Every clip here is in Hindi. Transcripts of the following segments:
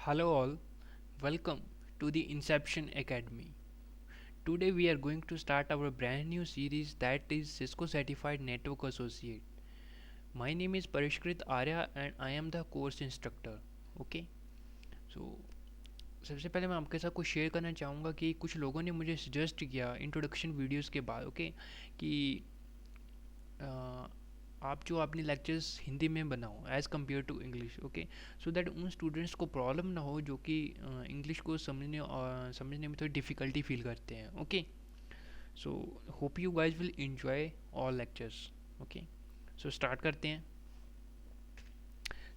Hello, all. Welcome to the Inception Academy. Today, we are going to start our brand new series that is Cisco Certified Network Associate. My name is Parishkrit Arya and I am the course instructor. Okay, so सबसे पहले मैं आपके साथ कुछ शेयर करना चाहूँगा कि कुछ लोगों ने मुझे सजेस्ट किया इंट्रोडक्शन वीडियोस के बाद कि अ, आप जो अपने लेक्चर्स हिंदी में बनाओ as compare to English. Okay, so that उन स्टूडेंट्स को प्रॉब्लम ना हो जो कि इंग्लिश को समझने में थोड़ी डिफ़िकल्टी फील करते हैं। Okay, so hope you guys will enjoy all lectures. Okay, so start करते हैं।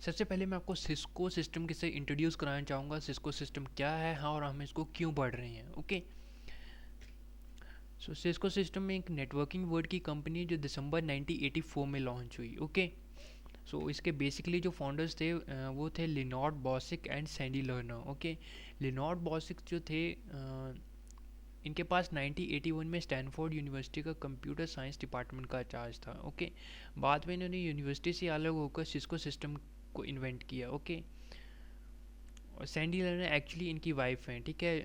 सबसे पहले मैं आपको सिस्को सिस्टम के से इंट्रोड्यूस कराना चाहूँगा। सिस्को सिस्टम क्या है, हाँ, और हम इसको क्यों पढ़ रहे हैं। ओके, सो सिस्को सिस्टम में एक नेटवर्किंग वर्ड की कंपनी है जो दिसंबर 1984 में लॉन्च हुई। ओके, सो इसके बेसिकली जो फाउंडर्स थे वो थे Leonard Bosack and Sandy Lerner. Okay, Leonard Bosack जो थे इनके पास 1981 में स्टैनफोर्ड यूनिवर्सिटी का कंप्यूटर साइंस डिपार्टमेंट का चार्ज था। ओके, बाद में इन्होंने यूनिवर्सिटी से अलग होकर सिस्को सिस्टम को इन्वेंट किया। ओके, और सैंडी लर्नर एक्चुअली इनकी वाइफ हैं। ठीक है,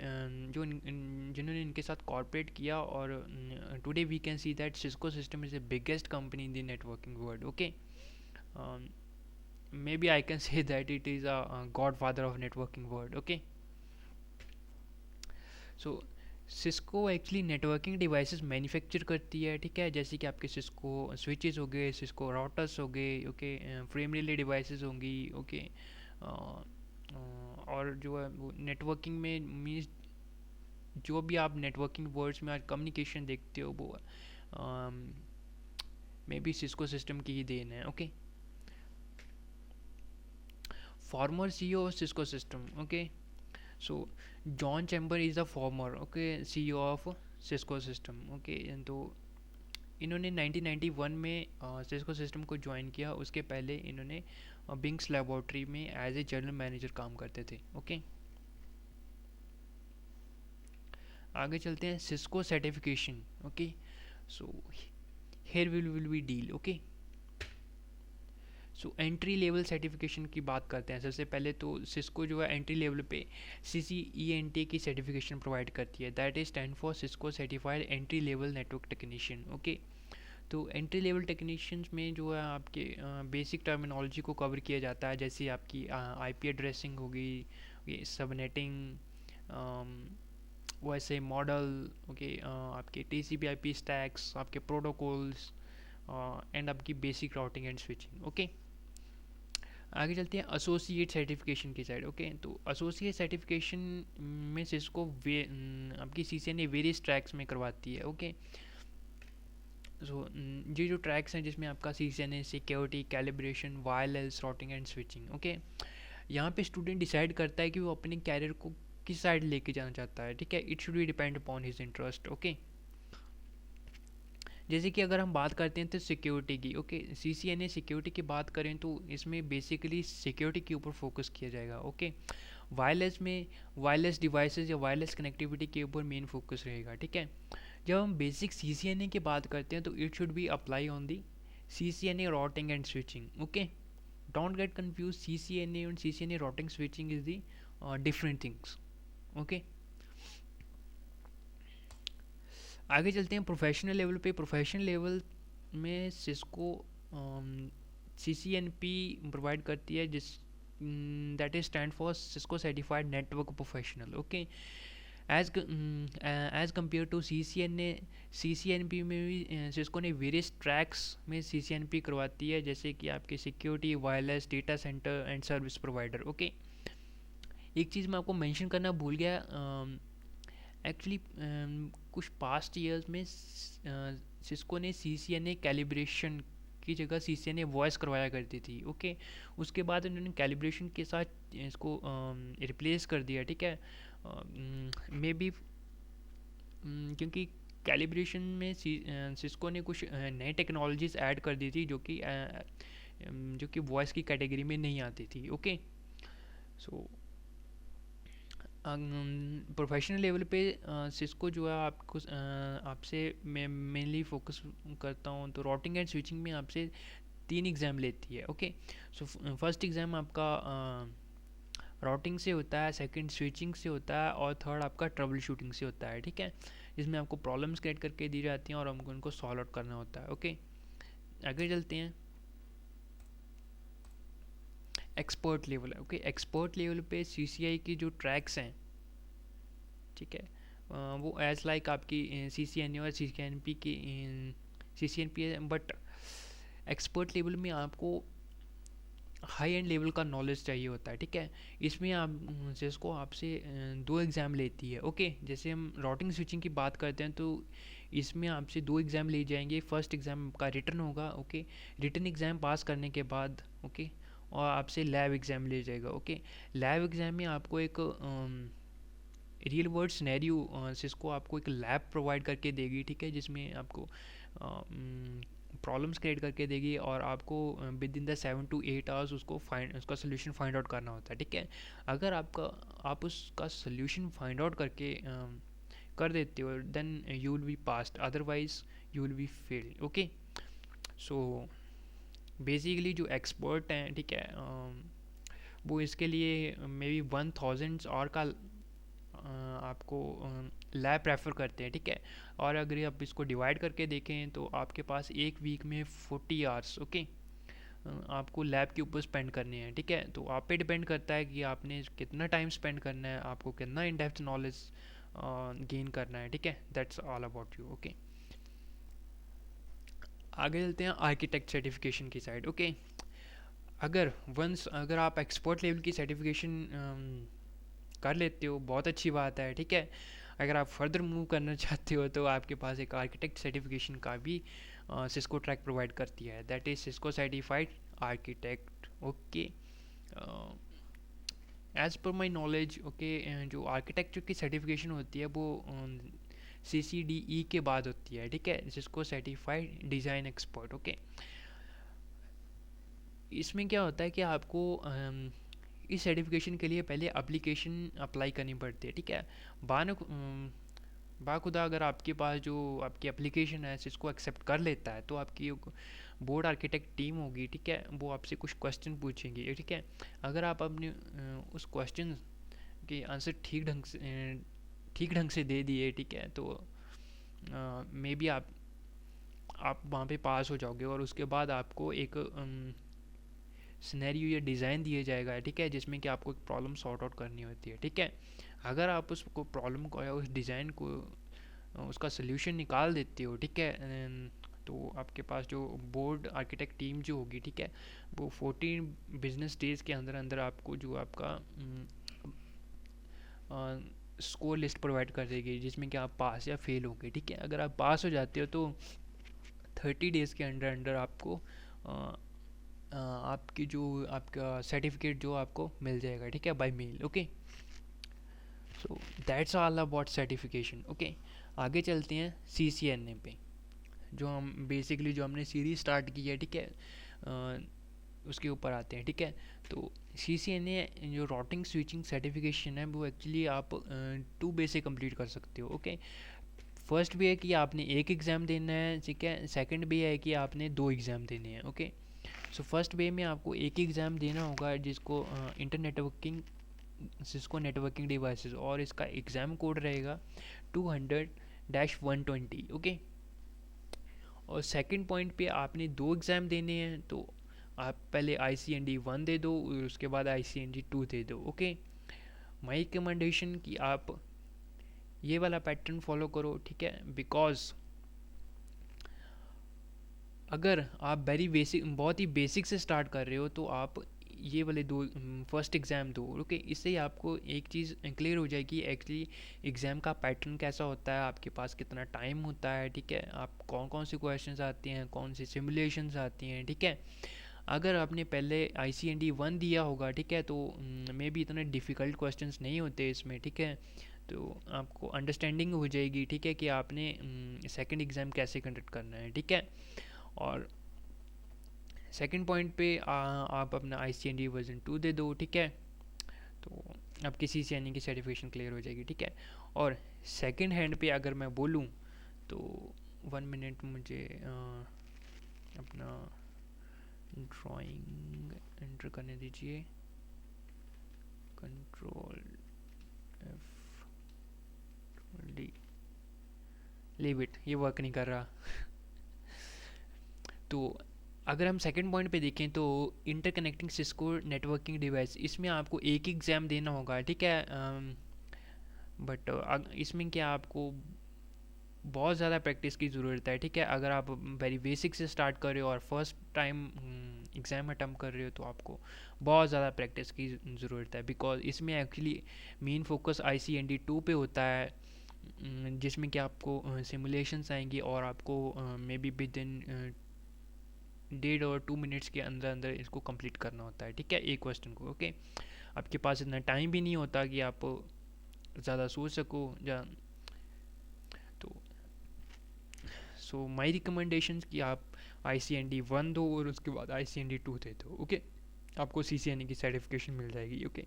जिन्होंने इनके साथ कॉर्पोरेट किया और today we can see that Cisco system is the biggest company in the networking world. Okay, maybe I can say that it is a godfather of networking world. Okay, so Cisco actually networking devices manufacture करती है। ठीक है, जैसे कि आपके सिस्को स्विचेस हो गए, सिस्को राउटर्स हो गए। ओके, फ्रेम रिले डिवाइसेस होंगी। ओके, और जो है वो नेटवर्किंग में मीन्स जो भी आप नेटवर्किंग वर्ड्स में आज कम्युनिकेशन देखते हो वो मे बी सिस्को सिस्टम की ही देन है। Okay, farmer CEO of Cisco system. Okay, so John Chamber is the former, okay, CEO of Cisco System. Okay, तो इन्होंने 1991 में सिस्को सिस्टम को ज्वाइन किया। उसके पहले इन्होंने बिंग्स लेबोरेटरी में एज ए जनरल मैनेजर काम करते थे। ओके, आगे चलते हैं Cisco certification. Okay, so here will be deal. Okay, so entry level certification की बात करते हैं। सबसे पहले तो सिस्को जो है एंट्री लेवल पे CCENT की सर्टिफिकेशन प्रोवाइड करती है। That is stand for Cisco certified entry level network technician. Okay, तो एंट्री लेवल टेक्नीशियंस में जो है आपके बेसिक टर्मिनोलॉजी को कवर किया जाता है, जैसे आपकी IP एड्रेसिंग होगी, ये सबनेटिंग, वैसे मॉडल। ओके, आपके TCP/IP स्टैक्स, आपके प्रोटोकॉल्स एंड आपकी basic routing and switching. Okay, आगे चलते हैं एसोसिएट सर्टिफिकेशन की साइड। ओके, तो एसोसिएट सर्टिफिकेशन में सिस्को आपकी CCNA वेरियस ट्रैक्स में करवाती है। ओके, सो ये जो ट्रैक्स हैं जिसमें आपका CCNA security, calibration, wireless, routing and switching. Okay, यहाँ पे स्टूडेंट डिसाइड करता है कि वो अपने कैरियर को किस साइड लेके जाना चाहता है। ठीक है, it should B depend upon his interest. Okay, जैसे कि अगर हम बात करते हैं तो सिक्योरिटी की। ओके, CCNA सिक्योरिटी की बात करें तो इसमें बेसिकली सिक्योरिटी के ऊपर फोकस किया जाएगा। ओके, वायरलेस में वायरलेस डिवाइसेस या वायरलेस कनेक्टिविटी के ऊपर मेन फोकस रहेगा। ठीक है, जब हम बेसिक CCNA की बात करते हैं तो it should be apply on the CCNA routing and switching. Okay, don't get confuse, CCNA और CCNA routing switching is the different things. Okay, आगे चलते हैं प्रोफेशनल लेवल पे। प्रोफेशनल लेवल में सिस्को CCNP प्रोवाइड करती है, जिस that is stand for Cisco certified network professional. Okay, as compare to CCNP में भी सिस्को ने वेरियस ट्रैक्स में CCNP करवाती है, जैसे कि आपके security, wireless, data centre and service provider. Okay, एक चीज़ मैं आपको मेंशन करना भूल गया, एक्चुअली कुछ पास्ट ईयर्स में सिस्को ने CCNA कैलिब्रेशन की जगह CCNA वॉइस करवाया करती थी। ओके, उसके बाद उन्होंने कैलिब्रेशन के साथ इसको रिप्लेस कर दिया। ठीक है, मे बी क्योंकि कैलिब्रेशन में सिस्को ने कुछ नए टेक्नोलॉजीज ऐड कर दी थी जो कि वॉइस की कैटेगरी में नहीं आती थी। ओके, सो प्रोफेशनल लेवल पे सिस्को जो है आपको आपसे मैं मेनली फोकस करता हूँ तो राउटिंग एंड स्विचिंग में आपसे 3 एग्ज़ाम लेती है। ओके, सो फर्स्ट एग्ज़ाम आपका राउटिंग से होता है, सेकंड स्विचिंग से होता है और थर्ड आपका ट्रबल शूटिंग से होता है, ठीक है, जिसमें आपको प्रॉब्लम्स क्रिएट करके दी जाती हैं और हमको उनको सॉल्व आउट करना होता है। ओके, आगे चलते हैं। एक्सपर्ट लेवल है। ओके, एक्सपर्ट लेवल पे सीसीआई की जो ट्रैक्स हैं, ठीक है, वो एज लाइक आपकी सीसीएनए और सीसीएनपी की सीसीएनपी है, बट एक्सपर्ट लेवल में आपको हाई एंड लेवल का नॉलेज चाहिए होता है, ठीक है। इसमें आप जिसको आपसे दो एग्ज़ाम लेती है। ओके, जैसे हम राउटिंग स्विचिंग की बात करते हैं तो इसमें आपसे दो एग्ज़ाम ले जाएंगे। फर्स्ट एग्ज़ाम का रिटर्न होगा, ओके, रिटर्न एग्ज़ाम पास करने के बाद, ओके, और आपसे लैब एग्ज़ाम ले जाएगा। ओके, लैब एग्ज़ाम में आपको एक रियल वर्ल्ड सिनेरियो सिस्को आपको एक लैब प्रोवाइड करके देगी, ठीक है, जिसमें आपको प्रॉब्लम्स क्रिएट करके देगी और आपको with in the 7 to 8 hours उसका सोल्यूशन फाइंड आउट करना होता है, ठीक है। अगर आप उसका सोल्यूशन फाइंड आउट करके कर देते हो then you will be passed, otherwise you will be failed. Okay, so basically जो एक्सपर्ट हैं, ठीक है, वो इसके लिए मे बी 1000 और का आपको लैब प्रेफर करते हैं, ठीक है। और अगर आप इसको डिवाइड करके देखें तो आपके पास एक वीक में 40 आवर्स, ओके, आपको लैब के ऊपर स्पेंड करने हैं, ठीक है। तो आप पे डिपेंड करता है कि आपने कितना टाइम स्पेंड करना है, आपको कितना इन डेप्थ नॉलेज गेन करना है, ठीक है। That's all about you. Okay, आगे चलते हैं आर्किटेक्ट सर्टिफिकेशन की साइड। ओके, अगर आप एक्सपर्ट लेवल की सर्टिफिकेशन कर लेते हो, बहुत अच्छी बात है, ठीक है। अगर आप फर्दर मूव करना चाहते हो तो आपके पास एक आर्किटेक्ट सर्टिफिकेशन का भी सिस्को ट्रैक प्रोवाइड करती है, that is Cisco certified architect. Okay, as per my knowledge, okay, जो आर्किटेक्चर की सर्टिफिकेशन होती है वो CCDE के बाद होती है, ठीक है, जिसको सर्टिफाइड डिज़ाइन एक्सपर्ट। ओके, इसमें क्या होता है कि आपको इस सर्टिफिकेशन के लिए पहले एप्लीकेशन अप्लाई करनी पड़ती है, ठीक है। बाखुदा अगर आपके पास जो आपकी एप्लीकेशन है इसको एक्सेप्ट कर लेता है तो आपकी बोर्ड आर्किटेक्ट टीम होगी, ठीक है, वो आपसे कुछ क्वेश्चन पूछेंगी, ठीक है। अगर आप अपने उस क्वेश्चन के आंसर ठीक ढंग से दे दिए, ठीक है, तो मे बी आप वहाँ पे पास हो जाओगे और उसके बाद आपको एक सिनेरियो या डिज़ाइन दिया जाएगा, ठीक है, जिसमें कि आपको एक प्रॉब्लम सॉर्ट आउट करनी होती है, ठीक है। अगर आप उसको प्रॉब्लम को या उस डिज़ाइन को उसका सोल्यूशन निकाल देते हो, ठीक है, तो आपके पास जो बोर्ड आर्किटेक्ट टीम जो होगी, ठीक है, वो 14 बिजनेस डेज के अंदर अंदर आपको जो आपका स्कोर लिस्ट प्रोवाइड कर देगी, जिसमें कि आप पास या फेल होंगे, ठीक है। अगर आप पास हो जाते हो तो 30 डेज़ के अंदर अंदर आपको आपकी जो आपका सर्टिफिकेट जो आपको मिल जाएगा, ठीक है, by mail. Okay, so that's all about certification. Okay, आगे चलते हैं CCNA पे, जो जो हमने सीरीज स्टार्ट की है, ठीक है, उसके ऊपर आते हैं, ठीक है। तो CCNA जो राउटिंग स्विचिंग सर्टिफिकेशन है वो एक्चुअली आप 2 वे से कंप्लीट कर सकते हो। ओके, फर्स्ट वे है कि आपने एक एग्ज़ाम देना है, ठीक है। सेकंड वे है कि आपने 2 एग्ज़ाम देने हैं। ओके, सो फर्स्ट वे में आपको एक एग्ज़ाम देना होगा जिसको सिस्को नेटवर्किंग डिवाइसेस, और इसका एग्ज़ाम कोड रहेगा 200-120। ओके, और सेकंड पॉइंट पे आपने 2 एग्ज़ाम देने हैं, तो आप पहले ICND 1 दे दो और उसके बाद ICND 2 दे दो। ओके, माई रिकमेंडेशन कि आप ये वाला पैटर्न फॉलो करो, ठीक है, बिकॉज अगर आप बहुत ही बेसिक से स्टार्ट कर रहे हो तो आप ये वाले फर्स्ट एग्ज़ाम दो। ओके, इससे ही आपको एक चीज़ क्लियर हो जाएगी एक्चुअली एग्ज़ाम का पैटर्न कैसा होता है, आपके पास कितना टाइम होता है, ठीक है, आप कौन कौन से क्वेश्चंस आते हैं, कौन सी सिमुलेशंस आती हैं, ठीक है। अगर आपने पहले ICND 1 दिया होगा, ठीक है, तो मे बी इतने डिफ़िकल्ट क्वेश्चंस नहीं होते इसमें, ठीक है, तो आपको अंडरस्टैंडिंग हो जाएगी, ठीक है, कि आपने सेकंड एग्ज़ाम कैसे कंडक्ट करना है, ठीक है। और सेकंड पॉइंट पे आप अपना ICND वर्जन 2 दे दो, ठीक है, तो आपकी CCNA की सर्टिफिकेशन क्लियर हो जाएगी, ठीक है। और सेकंड हैंड पे अगर मैं बोलूँ तो 1 मिनट मुझे अपना ड्राइंग एंटर करने दीजिए, लीव इट, ये वर्क नहीं कर रहा। तो अगर हम सेकंड पॉइंट पे देखें तो इंटरकनेक्टिंग सिस्को नेटवर्किंग डिवाइस, इसमें आपको एक ही एग्ज़ाम देना होगा, ठीक है। बट इसमें क्या आपको बहुत ज़्यादा प्रैक्टिस की ज़रूरत है, ठीक है। अगर आप वेरी बेसिक से स्टार्ट कर रहे हो और फर्स्ट टाइम एग्ज़ाम अटैम्प्ट कर रहे हो तो आपको बहुत ज़्यादा प्रैक्टिस की ज़रूरत है, बिकॉज इसमें एक्चुअली मेन फोकस ICND 2 पे होता है, जिसमें कि आपको सिमुलेशंस आएंगी और आपको मे बी विद इन 1.5 और 2 मिनट्स के अंदर अंदर इसको कंप्लीट करना होता है, ठीक है, एक क्वेश्चन को। ओके, आपके पास इतना टाइम भी नहीं होता कि आप ज़्यादा सोच सको या तो। सो माई रिकमेंडेशन कि आप ICND 1 दो और उसके बाद ICND 2 दे दो। ओके, आपको CCNA की सर्टिफिकेशन मिल जाएगी। ओके,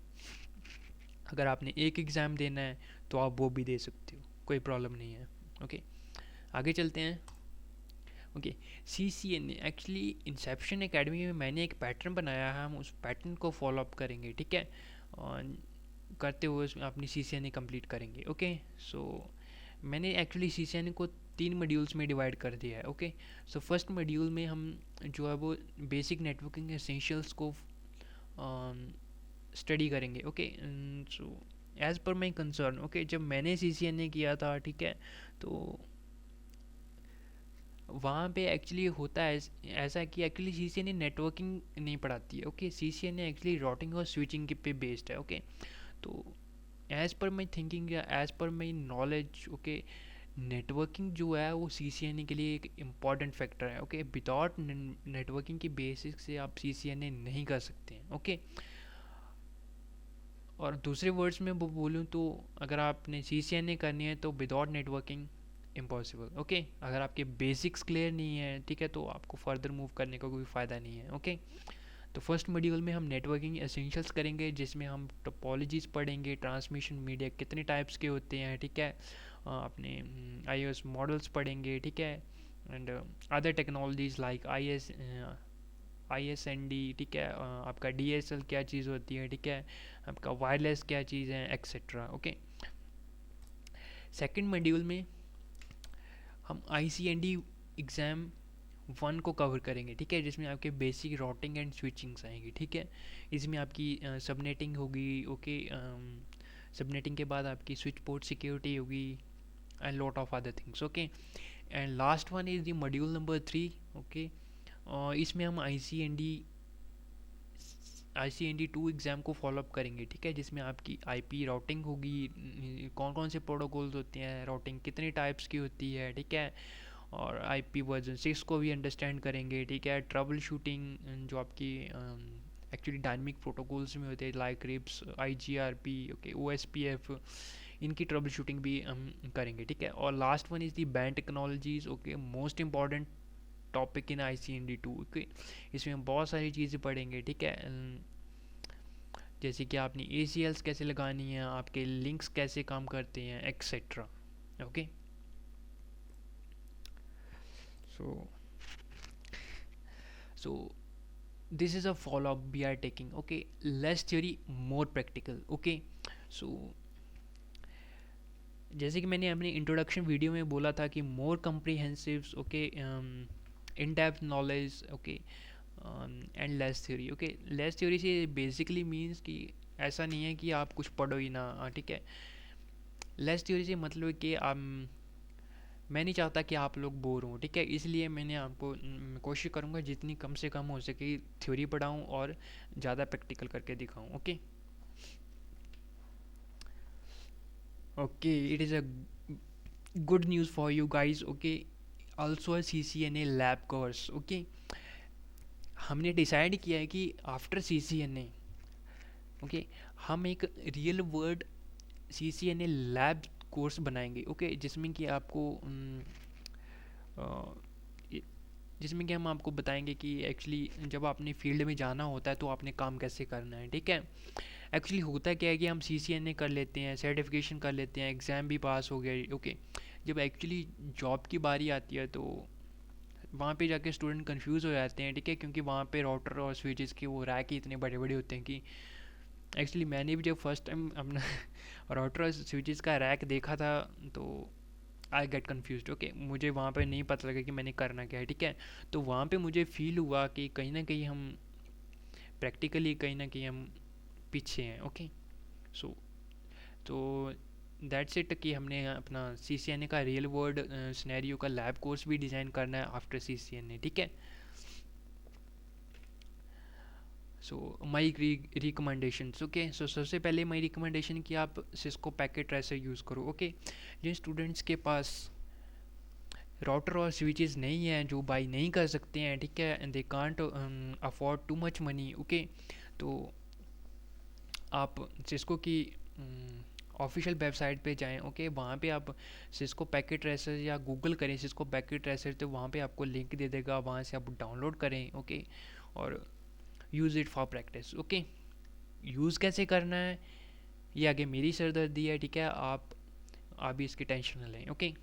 अगर आपने एक एग्ज़ाम देना है तो आप वो भी दे सकते हो, कोई प्रॉब्लम नहीं है। ओके, आगे चलते हैं। Okay, CCNA actually Inception academy में मैंने एक पैटर्न बनाया है, हम उस पैटर्न को फॉलोअप करेंगे, ठीक है, और करते हुए उसमें अपनी CCNA कंप्लीट करेंगे। ओके, सो मैंने एक्चुअली CCNA को 3 मॉड्यूल्स में डिवाइड कर दिया है। ओके, सो फर्स्ट मॉड्यूल में हम जो है वो बेसिक नेटवर्किंग एसेंशियल्स को स्टडी करेंगे। Okay, so as per my concern, okay, जब मैंने CCNA किया था, ठीक है, तो वहाँ पे एक्चुअली होता है ऐसा कि एक्चुअली CCNA नेटवर्किंग नहीं पढ़ाती है। ओके, CCNA एक्चुअली राउटिंग और स्विचिंग के पे बेस्ड है। ओके, तो एज़ पर माई थिंकिंग या as per my knowledge, okay, networking जो है वो CCNA के लिए एक इम्पॉर्टेंट फैक्टर है। ओके, विदाउट नेटवर्किंग की बेसिक से आप CCNA नहीं कर सकते हैं। ओके, और दूसरे वर्ड्स में वो बोलूँ तो अगर आपने CCNA करनी है तो विदाउट नेटवर्किंग इम्पॉसिबल। ओके, अगर आपके बेसिक्स क्लियर नहीं है, ठीक है, तो आपको फर्दर मूव करने का कोई फ़ायदा नहीं है। ओके, तो फर्स्ट मॉड्यूल में हम नेटवर्किंग एसेंशियल्स करेंगे, जिसमें हम टोपोलॉजीज पढ़ेंगे, ट्रांसमिशन मीडिया कितने टाइप्स के होते हैं, ठीक है, अपने IOS मॉडल्स पढ़ेंगे, ठीक है, and other technologies like ISND, ठीक है, आपका DSL क्या चीज़ होती है, ठीक है, आपका वायरलेस क्या चीज़ है, एक्सेट्रा। ओके, सेकेंड मॉड्यूल में हम ICND एग्ज़ाम 1 को कवर करेंगे, ठीक है, जिसमें आपके बेसिक राउटिंग एंड स्विचिंग्स आएंगी, ठीक है। इसमें आपकी सबनेटिंग होगी। ओके, सबनेटिंग के बाद आपकी स्विच पोर्ट सिक्योरिटी होगी and lot of other things. Okay, and last one is the module number 3। Okay, इसमें हम ICND 2 एग्ज़ाम को फॉलोअप करेंगे, ठीक है, जिसमें आपकी IP राउटिंग होगी, कौन कौन से प्रोटोकॉल्स होते हैं, राउटिंग कितनी टाइप्स की होती है, ठीक है, और IP वर्जन 6 को भी अंडरस्टैंड करेंगे, ठीक है। ट्रबल शूटिंग जो आपकी एक्चुअली डायनेमिक प्रोटोकॉल्स में होते हैं like RIPs, IGRP, okay, OSPF, इनकी ट्रबल शूटिंग भी हम करेंगे, ठीक है। और last one is the band technologies. Okay, most important topic in ICND 2। Okay, इसमें हम बहुत सारी चीज़ें पढ़ेंगे, ठीक है, जैसे कि आपने ACLs कैसे लगानी है, आपके लिंक्स कैसे काम करते हैं, etcetera. Okay, so this is a follow up we are taking. Okay, less theory, more practical. Okay, so जैसे कि मैंने अपने इंट्रोडक्शन वीडियो में बोला था कि more comprehensive, okay, in depth knowledge, okay, and less theory. Okay, less theory से बेसिकली मीन्स कि ऐसा नहीं है कि आप कुछ पढ़ो ही ना, ठीक है। लेस थ्योरी से मतलब है कि आप, मैं नहीं चाहता कि आप लोग बोर हों, ठीक है, इसलिए मैंने आपको कोशिश करूँगा जितनी कम से कम हो सके थ्योरी पढ़ाऊँ और ज़्यादा प्रैक्टिकल करके दिखाऊँ। Okay, okay, it is a good news for you guys. Okay, also CCNA lab course. Okay, हमने डिसाइड किया है कि आफ्टर CCNA, ओके, हम एक real world CCNA lab course बनाएंगे। ओके, जिसमें कि आपको जिसमें कि हम आपको बताएंगे कि एक्चुअली जब आपने फील्ड में जाना होता है तो आपने काम कैसे करना है, ठीक है। एक्चुअली होता क्या है कि हम CCNA कर लेते हैं, सर्टिफिकेशन कर लेते हैं, एग्ज़ाम भी पास हो गया। ओके, जब एक्चुअली जॉब की बारी आती है तो वहाँ पे जाके स्टूडेंट कंफ्यूज हो जाते हैं, ठीक है, क्योंकि वहाँ पे राउटर और स्विचेस के वो रैक ही इतने बड़े बड़े होते हैं कि एक्चुअली मैंने भी जब फर्स्ट टाइम अपना राउटर और स्विचेस का रैक देखा था तो आई गेट कन्फ्यूज। ओके, मुझे वहाँ पे नहीं पता लगा कि मैंने करना क्या है, ठीक है। तो वहाँ पे मुझे फील हुआ कि कहीं ना कहीं हम प्रैक्टिकली कहीं ना कहीं हम पीछे हैं। ओके, सो तो दैट्स इट कि हमने अपना CCNA का रियल वर्ल्ड सिनेरियो का लैब कोर्स भी डिज़ाइन करना है आफ्टर CCNA, ठीक है। सो माई रिकमेंडेशंस, ओके। सो सबसे पहले माई रिकमेंडेशन कि आप सिस्को पैकेट ट्रेसर यूज़ करो। ओके, जिन स्टूडेंट्स के पास राउटर और स्विचेस नहीं है, जो बाई नहीं कर सकते हैं, ठीक है, and they can't afford too much money, okay, तो आप सिस्को की ऑफिशियल वेबसाइट पे जाएं। ओके, वहाँ पे आप सिस्को पैकेट ट्रेसर या गूगल करें सिस्को पैकेट ट्रेसर, तो वहाँ पे आपको लिंक दे देगा, वहाँ से आप डाउनलोड करें। ओके, और use it for practice. Okay, use कैसे करना है ये आगे मेरी सरदर्दी है, ठीक है, आप भी इसकी टेंशन न लें। Okay,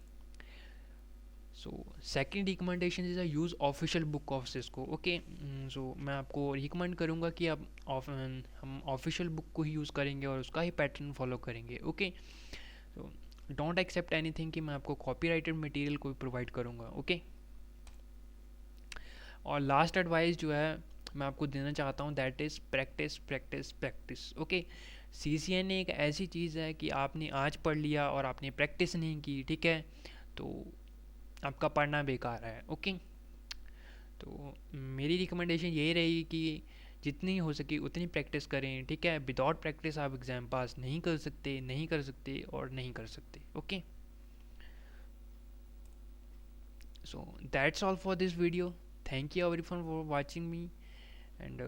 so second recommendation is a use official book of Cisco. Okay, so मैं आपको रिकमेंड करूँगा कि आप हम ऑफिशियल बुक को ही यूज़ करेंगे और उसका ही पैटर्न फॉलो करेंगे। Okay, so don't except anything कि मैं आपको कॉपीराइटेड मटेरियल को प्रोवाइड करूँगा। ओके, और लास्ट एडवाइस जो है मैं आपको देना चाहता हूँ, that is practice practice practice. Okay, CCNA एक ऐसी चीज़ है कि आपने आज पढ़ लिया और आपने प्रैक्टिस नहीं की, ठीक है, तो आपका पढ़ना बेकार है। ओके, तो मेरी रिकमेंडेशन यही रहेगी कि जितनी हो सके उतनी प्रैक्टिस करें, ठीक है। विदाउट प्रैक्टिस आप एग्ज़ाम पास नहीं कर सकते, नहीं कर सकते और नहीं कर सकते। Okay, so that's all for this video. Thank you everyone for watching me, and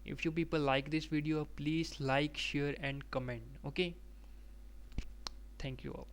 if you people like this video, please like, share and comment. Okay, thank you all.